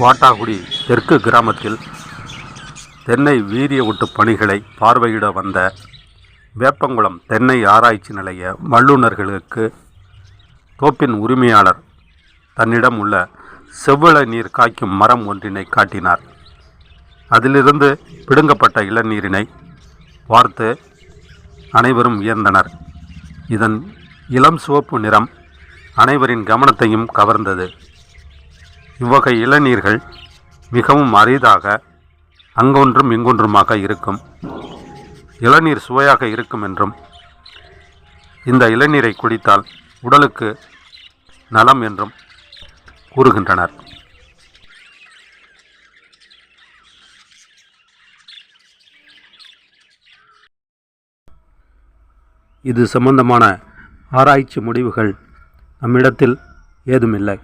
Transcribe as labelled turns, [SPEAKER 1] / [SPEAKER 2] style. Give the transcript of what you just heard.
[SPEAKER 1] வாட்டாகுடி தெற்கு கிராமத்தில் தென்னை வீரிய ஒட்டு பணிகளை பார்வையிட வந்த வேப்பங்குளம் தென்னை ஆராய்ச்சி நிலைய வல்லுநர்களுக்கு தோப்பின் உரிமையாளர் தன்னிடம் உள்ள செவ்வள நீர் காய்க்கும் மரம் ஒன்றினை காட்டினார். அதிலிருந்து பிடுங்கப்பட்ட இளநீரினை பார்த்து அனைவரும் வியந்தனர். இதன் இளம் சிவப்பு நிறம் அனைவரின் கவனத்தையும் கவர்ந்தது. இவ்வகை இளநீர்கள் மிகவும் அரிதாக அங்கொன்றும் இங்கொன்றுமாக இருக்கும். இளநீர் சுவையாக இருக்கும் என்றும் இந்த இளநீரை குடித்தால் உடலுக்கு நலம் என்றும் கூறுகின்றனர். இது சம்பந்தமான ஆராய்ச்சி முடிவுகள் நம்மிடத்தில் ஏதுமில்லை.